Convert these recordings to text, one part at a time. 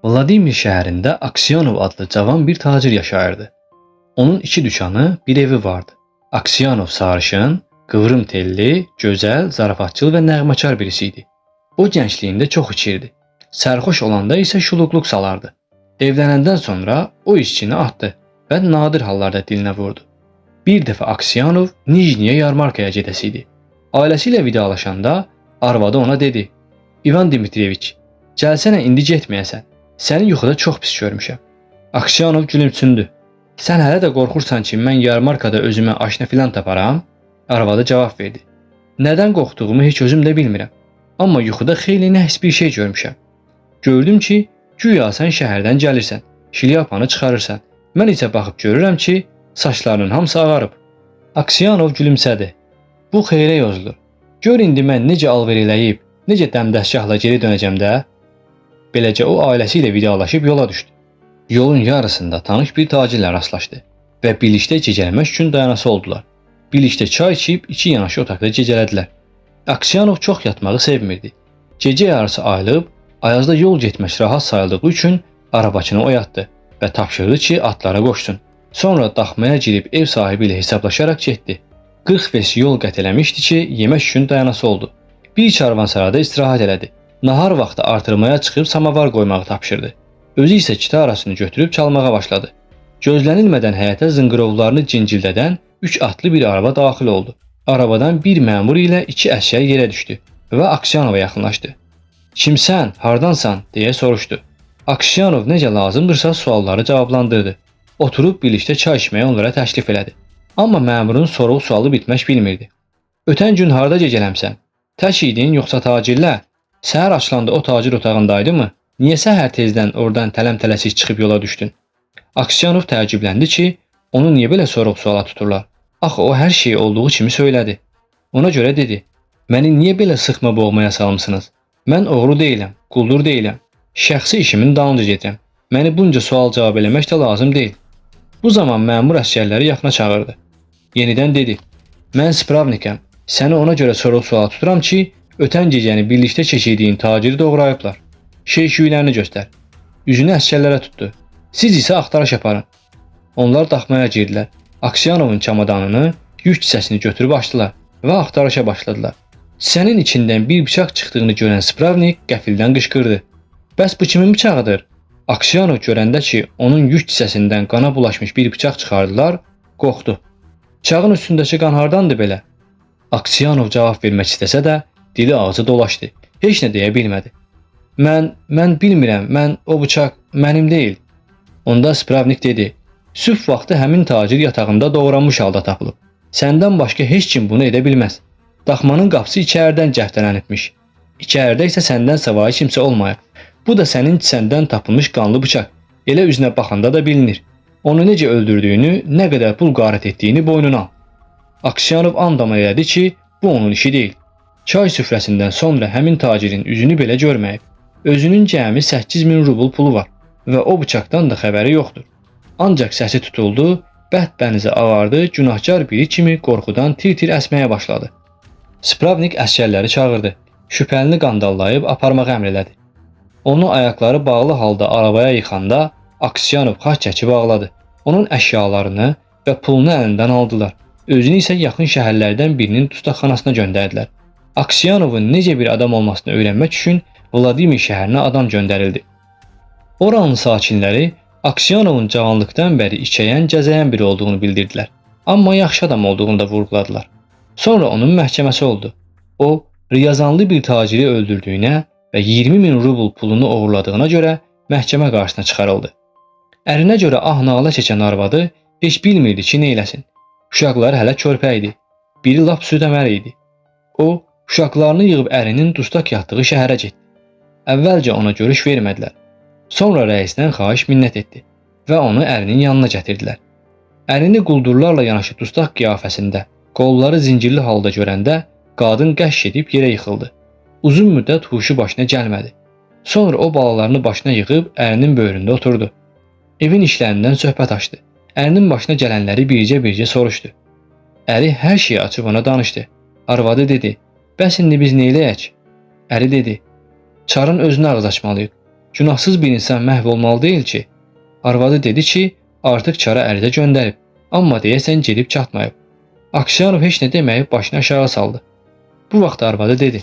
Vladimir şəhərində Aksiyonov adlı cavan bir tacir yaşayırdı. Onun iki dükanı, bir evi vardı. Aksiyonov sarışın, qıvrım telli, gözəl, zarafatçıl və nəğməkar birisi idi. O gəncliyində çox içirdi. Sərxoş olanda isə şuluqluq salardı. Evlənəndən sonra o içkini atdı və nadir hallarda dilinə vurdu. Bir dəfə Aksiyonov Nijniyə yarmarkaya gedəsi idi. Ailəsi ilə vidalaşanda arvadı ona dedi: "İvan Dmitriyeviç, gəlsənə indi getməyəsən. Səni yuxuda çox pis görmüşəm." Aksiyonov gülümsündü. "Sən hələ də qorxursan ki, mən yarmarkada özümə aşna filan taparam?" Arvadı cavab verdi. "Nədən qorxduğumu heç özüm də bilmirəm. Amma yuxuda xeyli nəhs bir şey görmüşəm. Gördüm ki, güya sən şəhərdən gəlirsən, şlyapanı çıxarırsan. Mən isə baxıb görürəm ki, saçlarının hamısı ağarıb." Aksiyonov gülümsədi. "Bu xeyrə yozulur. Gör indi mən necə alver eləyib, necə dəmdəstgahla geri dönəcəm də." Beləcə o ailəsi ilə vidalaşıb yola düşdü. Yolun yarısında tanış bir tacirlə rastlaşdı və birlikdə gecələmək üçün dayanası oldular. Birlikdə çay içib iki yanaşı otaqda gecələdilər. Aksiyonov çox yatmağı sevmirdi. Gecə yarısı ayılıb, ayazda yol getmək rahat sayıldığı üçün arabaçını oyatdı və tapşırdı ki, atlara qoşsun. Sonra daxmaya girib ev sahibi ilə hesablaşaraq getdi. 40 ves yol qət eləmişdi ki, yemək üçün dayanası oldu. Bir karvansarayda istirahət elədi. Nahar vaxtı artırmaya çıxıb samavar qoymağı tapşırdı. Özü isə kita arasını götürüb çalmağa başladı. Gözlənilmədən həyətə zınqırovlarını cincildədən 3 atlı bir araba daxil oldu. Arabadan bir məmur ilə 2 əsgər yerə düşdü və Aksiyonova yaxınlaşdı. "Kimsən, hardansan?" deyə soruşdu. Aksiyonov necə lazımdırsa sualları cavablandırdı. Oturub birlikdə çay içməyə onlara təklif elədi. Amma məmurun sorğu-sualı bitmək bilmirdi. "Ötən gün harda gecələmsən? Tək idin yoxsa tacirlə? Səhər açılanda o tacir otağındaydımı? Niyə səhər tezdən oradan tələm-tələsik çıxıb yola düşdün?" Aksiyonov təəccübləndi ki, onu niyə belə sorğu-suala tuturlar? Axı o hər şeyi olduğu kimi söylədi. Ona görə dedi: "Məni niyə belə sıxma boğmaya salmısınız? Mən oğru deyiləm, quldur deyiləm. Şəxsi işimin dalınca gedirəm. Məni bunca sual cavab eləmək də lazım deyil." Bu zaman məmur əsgərləri yaxına çağırdı. Yenidən dedi: "Mən spravnikəm. Səni ona görə sorğu-suala tuturam ki, ötən gecəni birlikdə keçirdiyin taciri doğrayıblar. Şey-şüylərini göstər." Üzünü əsgərlərə tutdu. "Siz isə axtarış aparın." Onlar daxmaya girdilər. Aksiyonovun çamadanını, yük kisəsini götürüb açdılar və axtarışa başladılar. Kisənin içindən bir bıçaq çıxdığını görən spravnik qəfildən qışqırdı. "Bəs bu kimin bıçağıdır?" Aksiyonov görəndə ki, onun yük kisəsindən qana bulaşmış bir bıçaq çıxardılar, qorxdu. "Bıçağın üstündəki qan hardandır belə?" Aksiyonov cavab vermək istəsə də, dili ağzı dolaşdı. Heç nə deyə bilmədi. Mən bilmirəm, o bıçaq mənim deyil." Onda spravnik dedi: "Sübh vaxtı həmin tacir yatağında doğranmış halda tapılıb. Səndən başqa heç kim bunu edə bilməz. Daxmanın qapısı içəridən cəftələnibmiş. İçəridə isə səndən savayı kimsə olmayıb. Bu da sənin kisəndən tapılmış qanlı bıçaq. Elə üzünə baxanda da bilinir. Onu necə öldürdüyünü, nə qədər pul qarət etdiyini boynuna al." Aksiyonov andama elədi ki, bu onun işi deyil. Çay süfrəsindən sonra həmin tacirin üzünü belə görməyib. Özünün cəmi 8000 rubl pulu var və o bıçaqdan da xəbəri yoxdur. Ancaq səsi tutuldu, bəhd-bənizi ağardı, günahkar biri kimi qorxudan tir-tir əsməyə başladı. Spravnik əsgərləri çağırdı. Şübhəlini qandallayıb aparmağı əmr elədi. Onu ayaqları bağlı halda arabaya yıxanda Aksiyonov xaç çəkib ağladı. Onun əşyalarını və pulunu əlindən aldılar. Özünü isə yaxın şəhərlərdən birinin dustaqxanasına göndərdilər. Aksiyonovun necə bir adam olmasını öyrənmək üçün Vladimir şəhərinə adam göndərildi. Oranın sakinləri Aksiyonovun cavanlıqdan bəri içəyən, gəzəyən biri olduğunu bildirdilər. Amma yaxşı adam olduğunu da vurğuladılar. Sonra onun məhkəməsi oldu. O, riyazanlı bir taciri öldürdüyünə və 20.000 rubl pulunu oğurladığına görə məhkəmə qarşısına çıxarıldı. Ərinə görə ah-nalə çəkən arvadı heç bilmirdi ki, neyləsin. Uşaqları hələ körpə idi. Biri lap südəməli idi. O, uşaqlarını yığıb ərinin dustaq yatdığı şəhərə getdi. Əvvəlcə ona görüş vermədilər. Sonra rəisdən xahiş minnət etdi və onu ərinin yanına gətirdilər. Ərini quldurlarla yanaşı dustaq qiyafəsində, qolları zincirli halda görəndə qadın qəşş edib yerə yıxıldı. Uzun müddət huşu başına gəlmədi. Sonra o balalarını başına yığıb ərinin böyründə oturdu. Evin işlərindən söhbət açdı. Ərinin başına gələnləri bircə soruşdu. Əri hər şeyi açıb ona danışdı. Arvadı dedi: "Bəs indi biz neyləyək?" Əri dedi: "Çarın özünə ağız açmalıyıq. Günahsız bir insan məhv olmalı deyil ki. Arvadı dedi ki, artıq çara ərizə göndərib, amma deyəsən gedib çatmayıb. Aksyanov heç nə deməyib başını aşağı saldı. Bu vaxt arvadı dedi: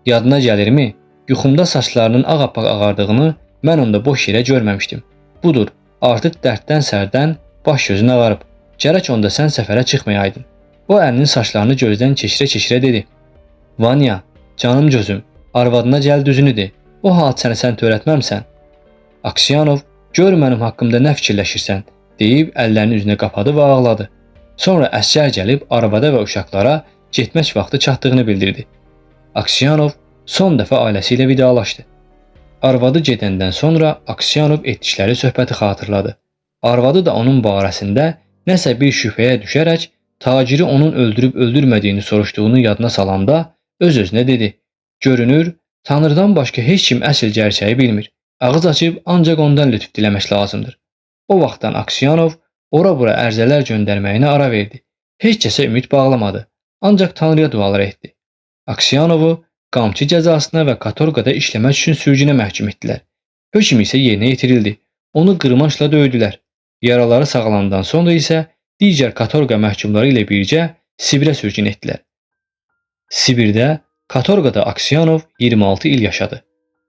"Yadına gəlirmi? Yuxumda saçlarının ağappaq ağardığını mən onda boş yerə görməmişdim. Budur, artıq dərddən sərdən baş gözün ağarıb. Gərək onda sən səfərə çıxmayaydın." O əlinin saçlarını gözdən keçirə-keçirə dedi: "Vanya, canım gözüm, arvadına gəl düzünü de. O hadisəni sən törətməmsən." Aksyanov, "Gör mənim haqqımda nə fikirləşirsən," deyib əllərini üzünə qapadı və ağladı. Sonra əsgər gəlib arvada və uşaqlara getmək vaxtı çatdığını bildirdi. Aksyanov son dəfə ailəsi ilə vidalaşdı. Arvadı gedəndən sonra Aksyanov etdikləri söhbəti xatırladı. Arvadı da onun barəsində nəsə bir şübhəyə düşərək taciri onun öldürüb öldürmədiyini soruşduğunu yadına salanda öz-özünə dedi: "Görünür, Tanrıdan başqa heç kim əsl gerçəyi bilmir. Ağız açıb ancaq ondan lütf diləmək lazımdır." O vaxtdan Aksyanov ora-bura ərzələr göndərməyinə ara verdi. Heç kəsə ümid bağlamadı. Ancaq Tanrıya dualar etdi. Aksyanovu qamçı cəzasına və katorqada işləmək üçün sürgünə məhkum etdilər. Hökm isə yerinə yetirildi. Onu qırmançla döydülər. Yaraları sağalandan sonra isə digər katorqa məhkumları ilə birgə Sibirə sürgün etdilər. Sibirdə katorqada Aksyanov 26 il yaşadı.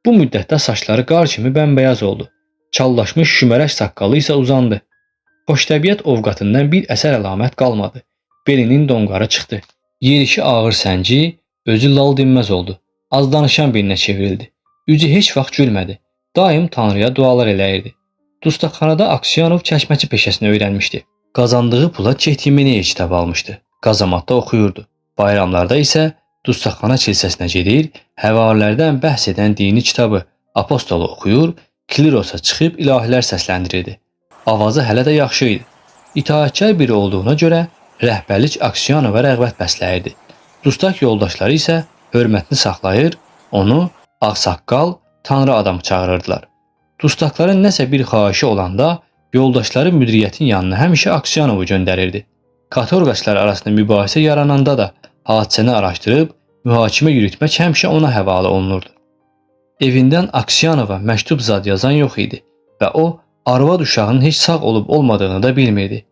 Bu müddətdə saçları qar kimi bəmbəyaz oldu. Çallaşmış şümərək saqqalı isə uzandı. Xoştəbiyyət ovqatından bir əsər əlamət qalmadı. Belinin donqarı çıxdı. Yerişi ağır sənci, özü lal dinməz oldu. Az danışan birinə çevrildi. Üzü heç vaxt gülmədi. Daim Tanrıya dualar eləyirdi. Dustaqxanada Aksyanov çəkməçi peşəsini öyrənmişdi. Qazandığı pula Çehtimeniye kitabı almışdı. Qazamatda oxuyurdu. Bayramlarda isə dustaqxana kilsəsinə gedir, həvarilərdən bəhs edən dini kitabı Apostolu oxuyur, klirosa çıxıb ilahilər səsləndirirdi. Avazı hələ də yaxşı idi. İtaətkar biri olduğuna görə rəhbərlik Aksyanova rəğbət bəsləyirdi. Dustaq yoldaşları isə hörmətini saxlayır, onu ağsaqqal, tanrı adamı çağırırdılar. Dustaqların nəsə bir xahişi olanda yoldaşları müdiriyyətin yanına həmişə Aksiyanovu göndərirdi. Katorqaçlar arasında mübahisə yarananda da hadisəni araşdırıb mühakimə yürütmək həmişə ona həvalə olunurdu. Evindən Aksyanova məktub zad yazan yox idi və o arvad uşağının heç sağ olub olmadığını da bilmirdi.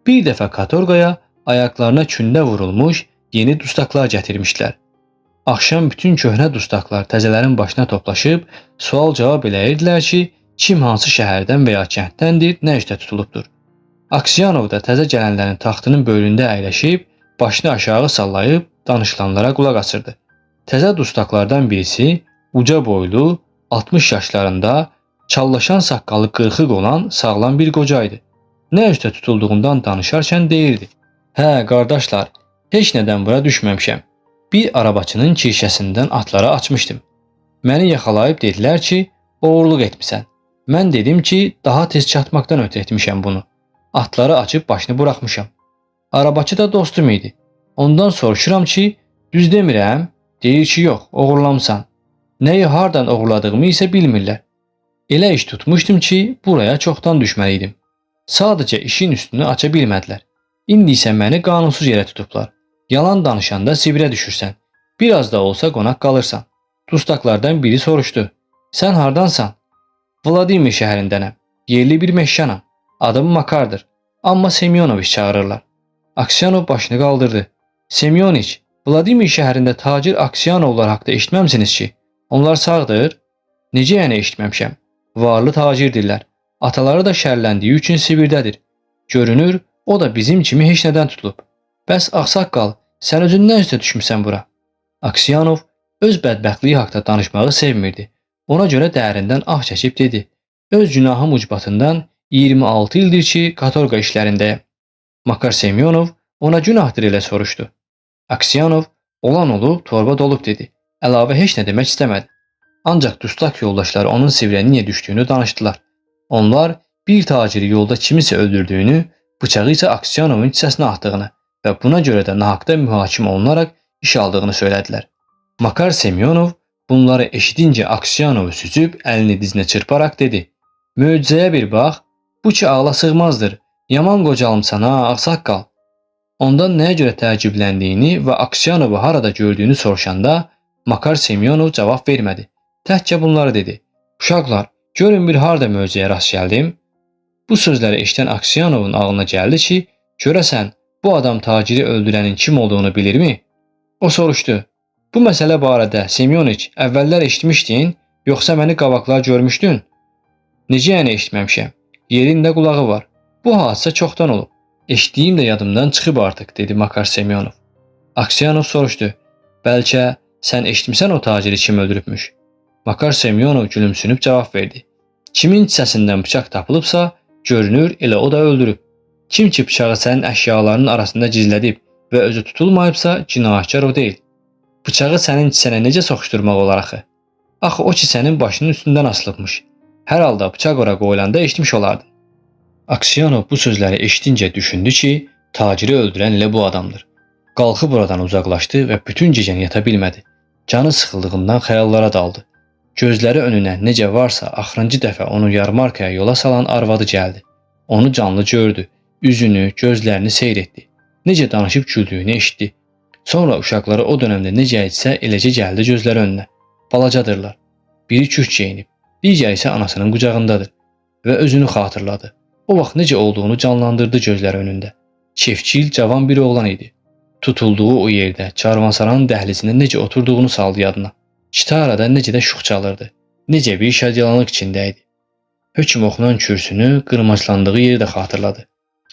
Bir dəfə katorqaya ayaqlarına kündə vurulmuş yeni dustaqlar gətirmişdilər. Axşam bütün köhnə dustaqlar təzələrin başına toplaşıb sual-cavab eləyirdilər ki, kim hansı şəhərdən və ya kənddəndir, nə işdə tutulubdur. Aksyanov da təzə gələnlərin taxtının böyründə əyləşib, başını aşağı sallayıb danışılanlara qulaq asırdı. Təzə dustaqlardan birisi uca boylu, 60 yaşlarında, çallaşan saqqalı qırxıq olan sağlam bir qocaydı. Nə üstə tutulduğundan danışarkən deyirdi: "Hə, qardaşlar, heç nədən bura düşməmişəm. Bir arabaçının kirşəsindən atları açmışdım. Məni yaxalayıb dedilər ki, oğurluq etmisən. Mən dedim ki, daha tez çatmaqdan ötürü etmişəm bunu. Atları açıb başını buraxmışam. Arabaçı da dostum idi. Ondan soruşuram ki, düz demirəm? Deyir ki, yox, oğurlamısan. Nəyi hardan oğurladığımı isə bilmirlər. Elə iş tutmuşdum ki, buraya çoxdan düşməliydim. Sadəcə işin üstünü aça bilmədilər. İndi isə məni qanunsuz yerə tutublar. Yalan danışanda Sibirə düşürsən. Biraz da olsa qonaq qalırsan." Dustaqlardan biri soruşdu: "Sən hardansan?" "Vladimir şəhərindənəm. Yerli bir meşşanam. Adım Makardır. Amma Semyonoviç çağırırlar." Aksyanov başını qaldırdı. "Semyoniç, Vladimir şəhərində tacir Aksyanovlar haqqında eşitməmsiniz ki? Onlar sağdır?" "Necə yəni eşitməmişəm? Varlı tacirdirlər. Ataları da şərləndiyi üçün Sibirdədir. Görünür, o da bizim kimi heç nədən tutulub. Bəs ağsaqqal, sən özün nə üstə düşmüsən bura?" Aksyanov öz bədbəxtliyi haqqında danışmağı sevmirdi. Ona görə dərindən ah çəkib dedi: "Öz günahım ucbatından 26 ildir ki, katorqa işlərindəyəm." Makar Semyonov ona günahdır elə soruşdu. Aksyanov olan olub, torba dolub dedi. Əlavə heç nə demək istəmədi. Ancaq dustaq yoldaşları onun Sibirə niyə düşdüyünü danışdılar. Onlar bir taciri yolda kimisə öldürdüyünü, bıçağı isə Aksyanovun kisəsinə atdığını və buna görə də nahaqda mühakimə olunaraq iş aldığını söylədilər. Makar Semyonov bunları eşidincə Aksyanovu süzüb əlini dizinə çırparaq dedi: "Möcüzəyə bir bax, bu ki ağla sığmazdır. Yaman qocalmısan ha, ağsaqqal." Ondan nəyə görə təəccübləndiyini və Aksiyanovu harada gördüyünü soruşanda Makar Semyonov cavab vermədi. Təkcə bunları dedi: Uşaqlar, görün bir harda möcüzəyə rast gəldim. Bu sözləri eşidən Aksiyanovun ağlına gəldi ki, görəsən bu adam taciri öldürənin kim olduğunu bilirmi? O soruşdu. Bu məsələ barədə Semyoniç əvvəllər eşitmişdin, yoxsa məni qabaqlar görmüşdün? Necə yəni eşitməmişəm? Yerin də qulağı var. Bu hadisə çoxdan olub. Eşitdiyim də yadımdan çıxıb artıq, dedi Makar Semyonov. Aksiyanov soruşdu. Bəlkə sən eşitmisən o taciri kim öldürübmüş? Makar Semyonov gülümsünüb cavab verdi. Kimin kisəsindən bıçaq tapılıbsa, görünür elə o da öldürüb. Kim ki bıçağı sənin əşyalarının arasında gizlədib və özü tutulmayıbsa, cinayətkar o deyil. Bıçağı sənin kisənə necə soxuşdurmaq olar axı? Axı o kisənin başının üstündən asılıbmış. Hər halda bıçaq ora qoyulanda eşitmiş olardı. Aksiyanov bu sözləri eşitincə düşündü ki, taciri öldürən elə bu adamdır. Qalxıb oradan uzaqlaşdı və bütün gecəni yata bilmədi. Canı sıxıldığından xəyallara daldı. Gözləri önünə necə varsa axırıncı dəfə onu yarmarkaya yola salan arvadı gəldi. Onu canlı gördü, üzünü, gözlərini seyr etdi. Necə danışıb güldüyünü eşitdi. Sonra uşaqları o dövrdə necə etsə eləcə gəldi gözləri önünə. Balacadırlar. Biri kürk geyinib, digəri isə anasının qucağındadır və özünü xatırladı. O vaxt necə olduğunu canlandırdı gözləri önündə. Çevkil, cavan bir oğlan idi. Tutulduğu o yerdə karvansaranın dəhlizində necə oturduğunu saldı yadına. Kitarada necə də şux çalırdı. Necə bir şadyalanlıq içində idi. Hökm oxunan kürsünü, qırmaclandığı yeri də xatırladı.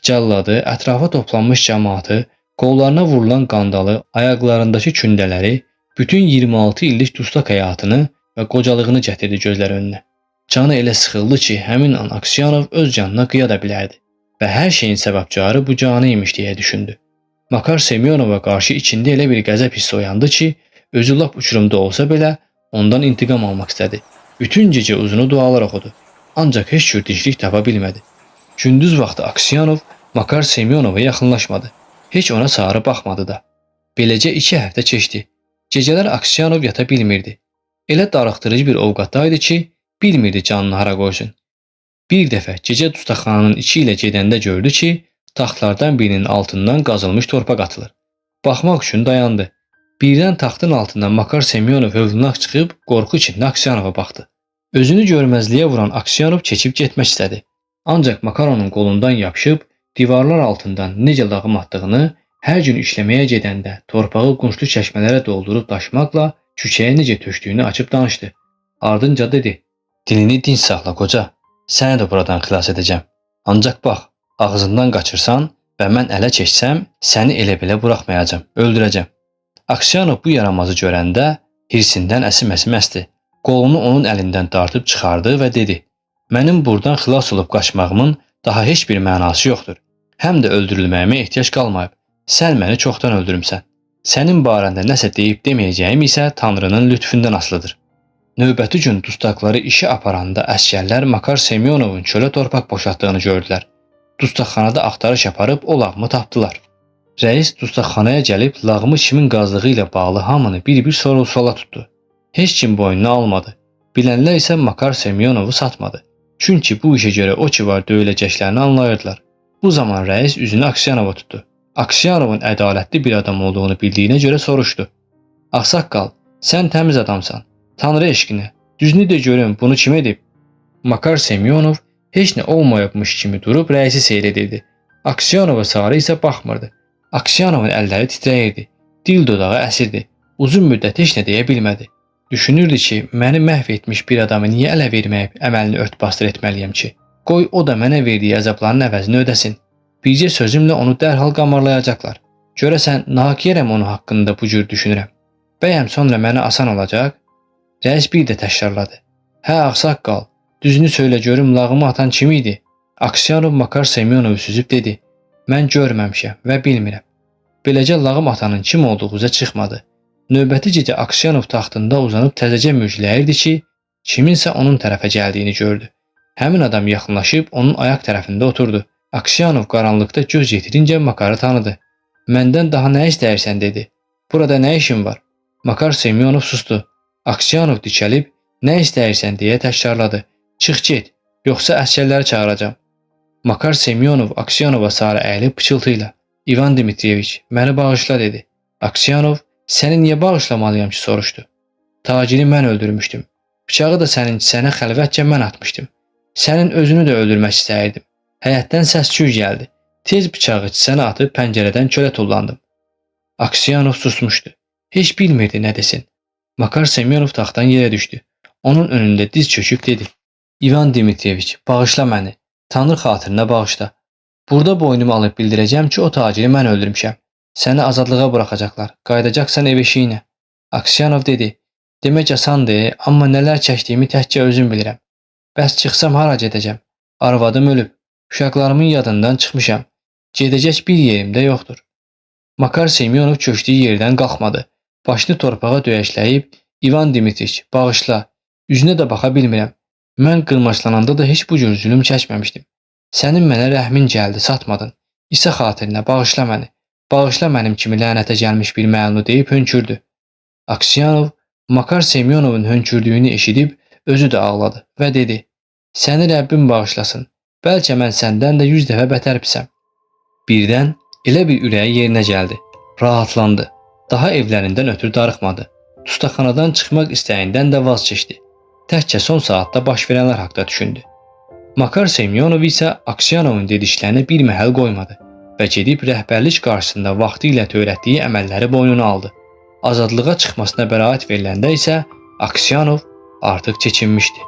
Cəlladı, ətrafa toplanmış cəmaatı, qollarına vurulan qandalı, ayaqlarındakı kündələri, bütün 26 illik dustaq həyatını və qocalığını gətirdi gözləri önünə. Canı elə sıxıldı ki, həmin an Aksiyanov öz canına qıya da bilərdi və hər şeyin səbəbkarı bu canı imiş deyə düşündü. Makar Semyonova qarşı içində elə bir qəzəb hissi oyandı ki, özü lap uçurumda olsa belə ondan intiqam almaq istədi. Bütün gecə uzunu dualar oxudu. Ancaq heç cür dinclik tapa bilmədi. Gündüz vaxtı Aksiyanov Makar Semyonova yaxınlaşmadı. Heç ona sarı baxmadı da. Beləcə 2 həftə keçdi. Gecələr Aksiyanov yata bilmirdi. Elə darıxdırıcı bir ovqatdaydı ki, bilmirdi canını hara qoysun. Bir dəfə gecə dustaqxananın içi ilə gedəndə gördü ki, taxtlardan birinin altından qazılmış torpaq atılır. Baxmaq üçün dayandı. Birdən taxtın altından Makar Semyonov hövlünaq çıxıb qorxu içində Aksiyanova baxdı. Özünü görməzliyə vuran Aksiyanov keçib getmək istədi. Ancaq Makar onun qolundan yapışıb divarlar altından necə lağım atdığını, hər gün işləməyə gedəndə torpağı qunçlu çəşmələrə doldurub daşımaqla küçəyə necə tökdüyünü açıb danışdı. Ardınca dedi: "Dilini dinc saxla qoca. Səni də buradan xilas edəcəm. Ancaq bax, ağzından qaçırsan və mən ələ keçsəm, səni elə belə buraxmayacağam, öldürəcəm." Aksiyanov bu yaramazı görəndə hirsindən əsim-əsim əsdi. Qolunu onun əlindən dartıb çıxardı və dedi: "Mənim buradan xilas olub qaçmağımın daha heç bir mənası yoxdur. Həm də öldürülməyimə ehtiyac qalmayıb. Sən məni çoxdan öldürmüsən. Sənin barəndə nəsə deyib deməyəcəyim isə Tanrının lütfündən asılıdır." Növbəti gün dustaqları işi aparanda əsgərlər Makar Semyonovun çölə torpaq boşaltdığını gördülər. Dustaqxanada axtarış aparıb o lağımı tapdılar. Rəis dustaqxanaya gəlib lağımı kimin qazdığı ilə bağlı hamını bir-bir sorğu-suala tutdu. Heç kim boynuna almadı. Bilənlər isə Makar Semyonovu satmadı. Çünki bu işə görə o ki var döyüləcəklərini anlayırdılar. Bu zaman rəis üzünü Aksiyanova tutdu. Aksiyanovun ədalətli bir adam olduğunu bildiyinə görə soruşdu. "Ağsaqqal, sən təmiz adamsan. Tanrı eşqinə, düzünü də görüm, bunu kim edib?" Makar Semyonov heç nə olmayıbmış kimi durub rəisi seyr edirdi. Aksiyanova sarı isə baxmırdı. Aksiyanovun əlləri titrəyirdi. Dil dodağı əsirdi. Uzun müddət heç nə deyə bilmədi. Düşünürdü ki, məni məhv etmiş bir adamı niyə ələ verməyib əməlini ört-basdır etməliyəm ki? Qoy o da mənə verdiyi əzabların əvəzini ödəsin. Bircə sözümlə onu dərhal qamarlayacaqlar. Görəsən, nahaq yerəm onun haqqında bu cür düşünürəm. Bəyəm sonra mənə asan olacaq? Rəis bir də təkrarladı. "Hə, ağsaqqal, düzünü söylə görüm lağımı atan kim idi?" Aksiyanov Makar Semyonovu süzüb dedi: "Mən görməmişəm və bilmirəm." Beləcə lağım atanın kim olduğu üzə çıxmadı. Növbəti gecə Aksiyanov taxtında uzanıb təzəcə müjləyirdi ki, kiminsə onun tərəfə gəldiyini gördü. Həmin adam yaxınlaşıb onun ayaq tərəfində oturdu. Aksiyanov qaranlıqda göz yetirincə Makarı tanıdı. "Məndən daha nə istəyirsən?" dedi. "Burada nə işin var?" Makar Semyonov sustu. Aksiyanov dikəlib, "Nə istəyirsən?" deyə təkrarladı. "Çıx get, yoxsa əsgərləri çağıracağam." Makar Semyonov Aksiyanova sarı əyilib pıçıltıyla: "İvan Dmitriyeviç, məni bağışla" dedi. Aksiyanov, "Səni niyə bağışlamalıyam ki?" soruşdu. "Taciri mən öldürmüşdüm. Bıçağı da sənin kisənə xəlvətcə mən atmışdım. Sənin özünü də öldürmək istəyirdim. Həyətdən səs-küy gəldi. Tez bıçağı kisənə atıb pəncərədən çölə tullandım. Aksyanov susmuşdu. Heç bilmirdi nə desin. Makar Semyonov taxtdan yerə düşdü. Onun önündə diz çöküb dedi: İvan Dimitriyeviç, bağışla məni. Tanrı xatirinə bağışla. Burada boynumu alıb bildirəcəm ki, o taciri mən öldürmüşəm. Səni azadlığa buraxacaqlar. Qayıdacaqsan ev eşiyinə. Aksyanov dedi: Demək asandır, amma nələr çəkdiyimi təkcə özüm bilirəm. Bəs çıxsam hara gedəcəm? Arvadım ölüb. Uşaqlarımın yadından çıxmışam. Gedəcək bir yerim də yoxdur. Makar Semyonov köşdüyü yerdən qalxmadı. Başını torpağa döyəşləyib, İvan Dimitriç, bağışla. Üzünə də baxa bilmirəm. Mən qırmaçlananda da heç bu cür zülüm çəkməmişdim. Sənin mənə rəhmin gəldi, satmadın. İsa xatirinə bağışla məni. Bağışla mənim kimi lənətə gəlmiş bir məlunu deyib hönkürdü. Aksyanov Makar Semyonovun hönkürdüyünü eşidib özü də ağladı və dedi: Səni Rəbbim bağışlasın. Bəlkə mən səndən də 100 dəfə bətər pisəm. Birdən elə bir ürəyi yerinə gəldi. Rahatlandı. Daha evlərindən ötürü darıxmadı. Dustaqxanadan çıxmaq istəyindən də vaz keçdi. Təkcə son saatda baş verənlər haqqında düşündü. Makar Semyonov isə Aksyanovun dediklərini bir məhəl qoymadı və gedib rəhbərlik qarşısında vaxtı ilə törətdiyi əməlləri boynuna aldı. Azadlığa çıxmasına bəraət veriləndə isə Aksyanov artıq keçinmişdi.